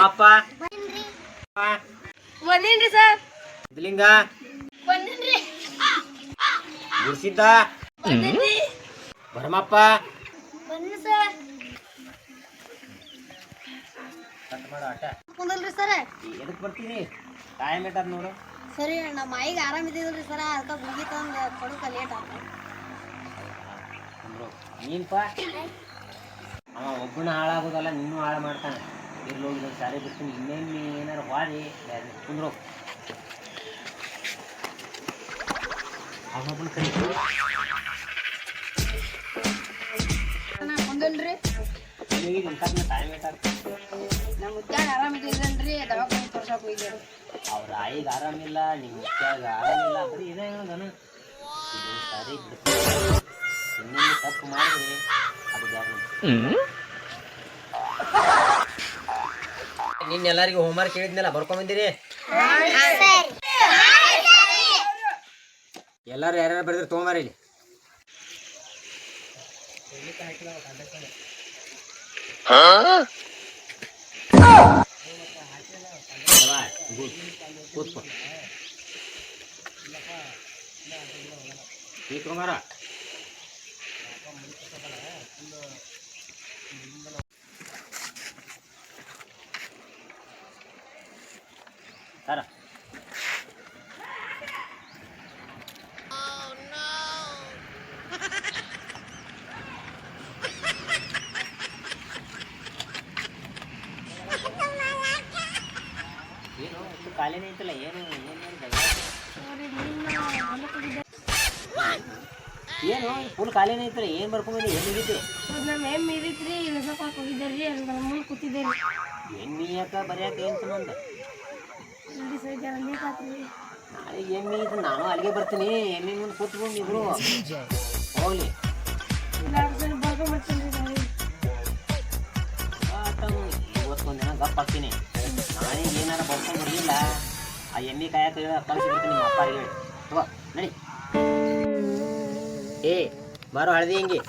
Bharamappa ಬಂದೇನ್ರಿ sir. Siddhalinga ಬಂದೇನ್ರಿ. Gurusiddha ಬಂದೇನ್ರಿ. Bharamappa ಬನ್ನಿ sir. Cut ಮಾಡೋ ಆಟ ಕುಂದಲ್ರಿ ಸರ್. ಎದಕ್ಕೆ ಬರ್ತೀನಿ ಟೈಮ್ ಏಟದ ನೋಡು. ಸರಿ ನಮ್ಮ ಮೈಗೆ ಆರಾಮ ಇದ್ದಿದ್ರಿ ಸರ್, ಅದಕ್ಕೆ ಗುಳಿಗೆ ತಂದು ಕೊಡೋಕೆ ಲೇಟ್ ಆಯ್ತು. ನೀನ್ಪ ಅವ ಒಬ್ಬನ ಹಾಳಾಗೋದಲ್ಲ, ನಿನ್ನೂ ಹಾಳು ಮಾಡ್ತಾನೆ. ಇರ್ಲಿ ಹೋಗಿ ನಾನು ಸಾರಿ ಬಿಡ್ತೀನಿ. ಇನ್ನೇನು ಏನಾರು ಹಾರಿ ಕುಂದ್ರು ಅವನೊಬ್ಬನ ಕೈ ಕುಂದಲ್ರಿ. ಟೈಮ್ ಏಟಾಗ್ತದೆ. ನಮ್ಮ ಮುತ್ಯಾಗ ಆರಾಮ ಇದ್ದಿದ್ರನ್ರಿ, ದವಾಖಾನೆ ತೋರ್ಸಕ್ಕೆ ಹೋಗಿದ್ದೇವೆ. ಅವ್ರ ಆಯಿಗೆ ಆರಾಮಿಲ್ಲ, ನಿಮ್ಮ ಮುತ್ಯಾಗ ಆರಾಮಿಲ್ಲ, ಬರೀ ಇದೇ ಹೇಳೋದನ. ಇದು ಸಾರಿ ಬಿಡ್ತೀನಿ. ಇನ್ನೇನು ತಪ್ಪು ಮಾಡಿದ್ರೆ ಅದು ಬೇರೆ. ನಿನ್ನೆಲ್ಲರಿಗೂ ಹೋಮ್ವರ್ಕ್ ಹೇಳಿದ್ನಲ್ಲ, ಬರ್ಕೊಂಬಂದಿರಿ? ಎಲ್ಲರೂ ಯಾರ್ಯಾರು ಬರೆದ್ರೆ ತೊಗೊಂಬಾರ ಇಲ್ಲಿ. ಕೂತ್ಕೊ ಈ ತೊಗೊಂಬಾರ. ಸರ ಏನು ಇಷ್ಟು ಖಾಲಿನೇ ಐತಲ್ಲ, ಏನು ಏನು ಫುಲ್ ಖಾಲಿನೇ ಐತಲ್ಲ, ಏನು ಬರ್ಕೊಂಬಂದು ಏನು ಮುಗಿತು? ನಮ್ಮ ಎಮ್ ಇದಿತ್ರಿ, ಇಳಿಸಕ್ಕೆ ಹೋಗಿದ್ದೇರಿ, ಅಲ್ಲಿ ನಮ್ಮ ಮುಂದೆ ಕೂತಿದ್ದೇರಿ. ಏನು ಮೀಯಕ ಬರೆಯಕ ಏನು ಸಂಬಂಧ? ಇಲ್ಲಿ ಸರ್ ಜರ ಲೇಟ್ ಆತ್ರಿ. ನಾಳೆಗೆ ಎಮ್ಮೆ ಇದು, ನಾನು ಅಲ್ಲಿಗೆ ಬರ್ತೀನಿ. ಎಮ್ಮೆ ಮುಂದೆ ಕೂತ್ಕೊಂಡು ಇಬ್ರು ಹೋಗ್ಲಿ. ಸರ್ ಬರ್ಕೊಂಬರ್ತೀನಿ ರೀ. ಇವತ್ತೊಂದಿನ ಗಪ್ ಹಾಕ್ತೀನಿ. ನಾಳೆ ಏನಾರ ಬರ್ಕೊಂಡು ಬರಲಿಲ್ಲ, ಆ ಎಮ್ಮೆ ಕಾಯಕ ಕಳಿಸಿಬಿಡ್ತೀನಿ ನಿಮ್ಮ ಅಪ್ಪಾರಿಗೆ ಹೇಳಿ. ತಗೋ ನಡಿ. ಏ ಬಾರೋ ಹಳದಿ ಹಿಂಗೆ.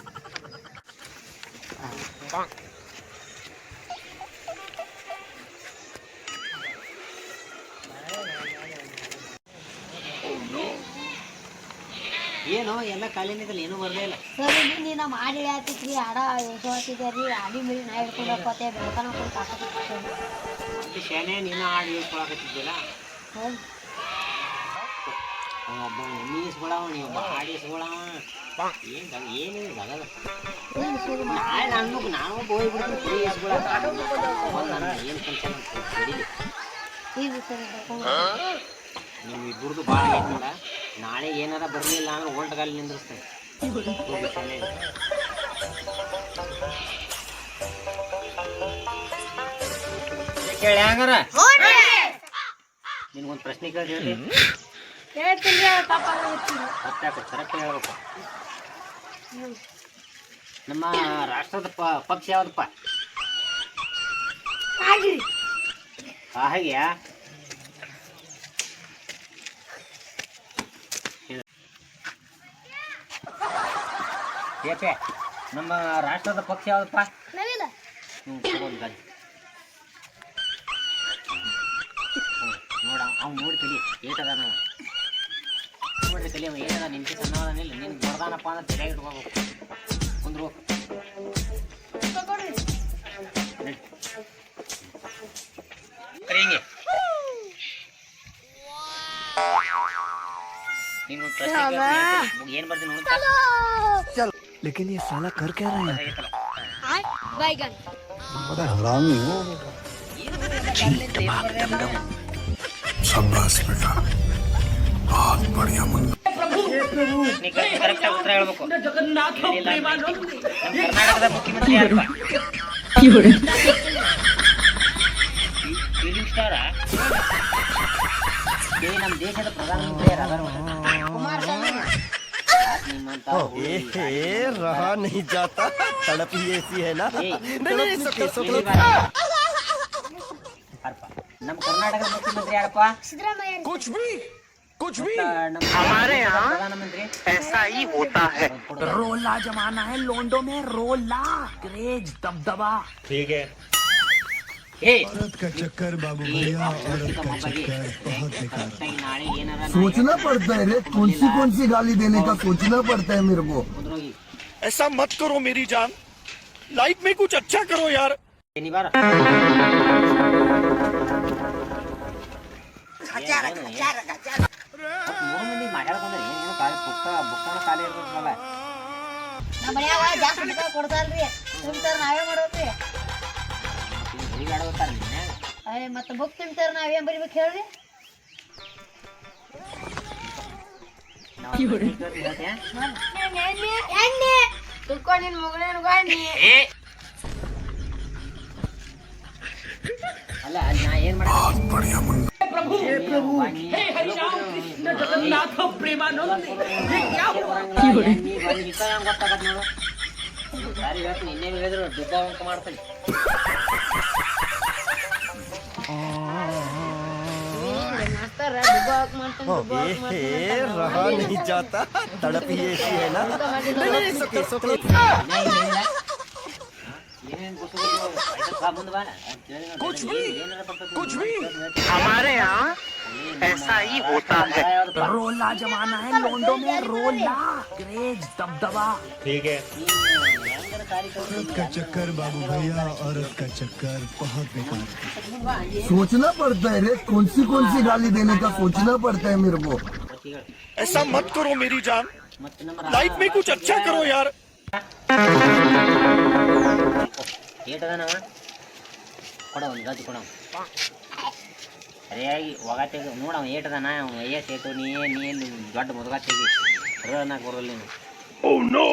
ಏನು ಎಲ್ಲ ಖಾಲಿನಿದಲ್ಲ, ಏನೂ ಬರಲೇ ಇಲ್ಲ. ಸರ್ ಇಲ್ಲಿ ನಮ್ಮ ಆಡಿ ಹೇಳ್ತಿದ್ರಿ, ಆಡ ಹೇಳ್ತಿದ್ದೀರಿ, ಆಡಿ ಮೇಲೆ ನಾ ಹಿಡ್ಕೊಂಡೋಗ್ಕೋತೆ ಬೆಳತನ ಹೋಗಿ ಮತ್ತೆ ಶೇನೆ ನೀನು ಆಡಿ ಹೇಳ್ಕೊಳಕತ್ತಿದ್ದಿಲ್ಲ. ಹೌದು ಒಬ್ಬ ಎಮ್ಮೆ ಇಸ್ಕೊಳವ, ನೀವು ಒಬ್ಬ ಆಡಿ ಇಸ್ಕೊಳವ. ಏನಿದೆ ಜಗದ. ನಾಳೆ ನಾನು ಹೋಗ್ಬಿಡ್ತೀನಿ ಕುರಿ ಇಸ್ಕೊಳಕ. ಏನು ಫಂಕ್ಷನ್ ನಡೀಲಿ. ಇದು ಸರ್ ನಿಮ್ಮ ಇಬ್ಬರದು ಭಾಳ ಏನು ನೋಡ. ನಾಳೆ ಏನಾರ ಬರಲಿಲ್ಲ ಅಂದ್ರೆ ಓಲ್ಟಗಾಲಿ ನಿಂದಿರ್ಸ್ತೇನೆ. ಕೇಳಿ ಹಂಗಾರ ನಿನ್ಗೊಂದು ಪ್ರಶ್ನೆ ಕೇಳಿ ಹೇಳ್ತೀನಿ ಕರೆಕ್ಟ್ ಹೇಳ್ಬೇಕು. ನಮ್ಮ ರಾಷ್ಟ್ರದ ಪಕ್ಷ ಯಾವ್ದಪ್ಪ? ಹಾಗೆಯಾ? ಏಪೆ ನಮ್ಮ ರಾಷ್ಟ್ರದ ಪಕ್ಷ ಯಾವ್ದಪ್ಪ? ಗಾಡಿ ನೋಡ ಅವ್ನು ನೋಡಿ ಕಲಿ ಏಟದ ನೋಡ್ರಿ ಕಲಿ. ಅವ ಏನದ ನಿಂತಿ ಸಣ್ಣವನಿಲ್ಲ, ನಿನ್ ಬರ್ದಾನಪ್ಪ ಅಂದ್ರೆ ತಲೆಯಾಗಿ ಇಟ್ಕೋಬೇಕು. ಕುಂದ್ರು ಹಿಂಗೆ ನೀನು ಏನು ಬರ್ತೀನಿ ನೋಡ. लेकिन ये साला कर क्या रहा है? बैगन बड़ा हरामी हो शाबाश बेटा, बहुत बढ़िया मुन्ना. ಕರೆಕ್ಟ್ ಉತ್ತರ ಹೇಳ್ಬೇಕು. ಕರ್ನಾಟಕದ ಮುಖ್ಯಮಂತ್ರಿ ಯಾರಪ್ಪ? Film star? ನಮ್ಮ ದೇಶದ ಪ್ರಧಾನಮಂತ್ರಿ ಯಾರು? ಕುಮಾರಸ್ವಾಮಿ. रहा नहीं जाता, तड़प ही ऐसी है ना. ನಮ್ಮ ಕರ್ನಾಟಕದ ಮುಖ್ಯಮಂತ್ರಿ ಯಾರಪ್ಪ? ಸಿದ್ದರಾಮಯ್ಯ. कुछ भी हमारे यहाँ प्रधानमंत्री ऐसा ही होता है. रोला जमाना है लोंडो में, रोला क्रेज दबदबा. ठीक है औरत का चक्कर बाबू भैया औरत का चक्कर बहुत बेकार ನಾಳೆ ಏನಾರ सोचना पड़ता है रे कौन सी गाली देने का सोचना पड़ता है मेरे को ಕುಂದ್ರೋಗಿ ऐसा मत करो मेरी जान लाइफ में कुछ अच्छा करो यार ಏನಿ ಬಾರ ಮೂರು ಮಂದಿ ಮಾತಾಡ್ಕೊಂಡ್ರೆ ಏನೇನು ಕಾಲಿ ಬುಕ್ಕಣ ಖಾಲಿ ಇರ್ತದಲ್ಲ ನಮ್ಮ ಮನ್ಯಾಗ ಜಾಸ್ತಿ ಊಟ ಕೊಡ್ತಾರಲ್ರಿ ತಿಂತಾರ ನಾವೇ ಮಾಡೋದ್ರಿ ಹುಡುಗಾಡ್ಬೇಕಾರ ನೀನು ಅಯ್ಯ ಮತ್ತೆ ಬುಕ್ ತಿಂತಾರ ನಾವೇನ್ ಬರಿಬೇಕು ಹೇಳ್ರಿ ಎಣ್ಣೆ ತುಳ್ಕೊಂಡು ನಿನ್ ಮಗಳೇನು ಅಲ್ಲ ಅಲ್ಲಿ ನಾ ಏನ್ ಮಾಡ್ತೀನಿ ನಿನ್ನೆ ಹೇಳಿದ್ರು ದುಬ್ಬ ಅಂಕ ಮಾಡ್ತೀನಿ ಮಾಡ್ತಾರ ದುಬ್ಬ ಹಾಕ್ ಮಾಡ್ತಾನೆ रहा नहीं जाता तड़प ही ऐसी है ना हमारे यहाँ ऐसा ही होता है रोला जमाना है लोंडो में रोला क्रेज दबदबा ठीक है औरत का चक्कर बाबू भैया औरत का चक्कर बहुत बेकार सोचना पड़ता है रे कौन सी गाली देने का सोचना पड़ता है मेरे को ऐसा मत करो मेरी जान लाइफ में कुछ अच्छा करो यार ಏಟದನವ ಕೊಡ ಒಂದು ಗಜ್ಜು ಕೊಡ ಸರಿಯಾಗಿ ಒಗಾತೆಗೆ ನೋಡವ ಏಟದನ ಅವನು ವಯಸ್ಸು ಏಟು ನೀ ಎಲ್ಲಿ ದೊಡ್ಡ ಮುದುಗಾತೆಗೆ ಅನ್ನಕ್ಕೆ ಬರೋಲ್ಲ ನೀನು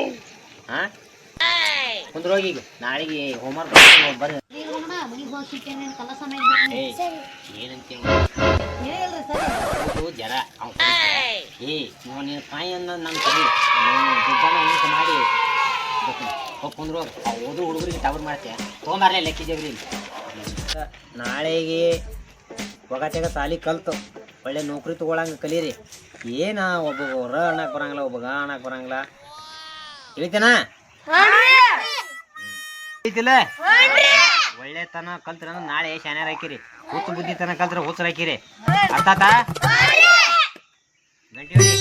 ಹಾಂ ಕುಂದ್ರೋಗಿ ಈಗ ನಾಳೆಗೆ ಹೋಮ್ವರ್ಕ್ ಬರ್ರಿ ಮನಿಗೆ ಹೋಗಿ ಕೆಲಸ ಏನಂತ ಹೇಳ್ರಿ ಸರ್ ಜರ ನೀವು ನೀನು ಕಾಯಿ ಅನ್ನೋ ನನ್ನ ಸರಿ ದುಡ್ಡನ ಊಟ ಮಾಡಿ ಹೋಗಿ ಕುಂದ್ರು ಓದು ಹುಡುಗರಿಗೆ ಟವರ್ ಮಾಡ್ತೆ ತೊಗೊಂಬಾರಲೇ ಲೆಕ್ಕಿದ್ದೇವ್ರಿ ನಾಳೆಗೆ ಒಗತೆಗ ಸಾಲಿ ಕಲ್ತು ಒಳ್ಳೆ ನೌಕರಿ ತೊಗೊಳಂಗೆ ಕಲೀರಿ ಏನ ಒಬ್ಬ ರ ಅನ್ನಕ್ಕೆ ಬರಂಗಿಲ್ಲ ಒಬ್ಬ ಗ ಅನ್ನಕ್ಕೆ ಬರಂಗಿಲ್ಲ ತಿಳಿತೇನಾ ತಿಳಿತಿಲ್ಲ ಒಳ್ಳೆತನ ಕಲ್ತ್ರ ನಾಳೆ ಶಾನ್ಯಾರ ಹಾಕಿರಿ ಹುಚ್ಚು ಬುದ್ಧಿತನ ಕಲ್ತ್ರ ಹುಚ್ಚರು ಹಾಕಿರಿ ಅರ್ಥ ಆತಾ ಗಂಟೆ ಹೊಡಿ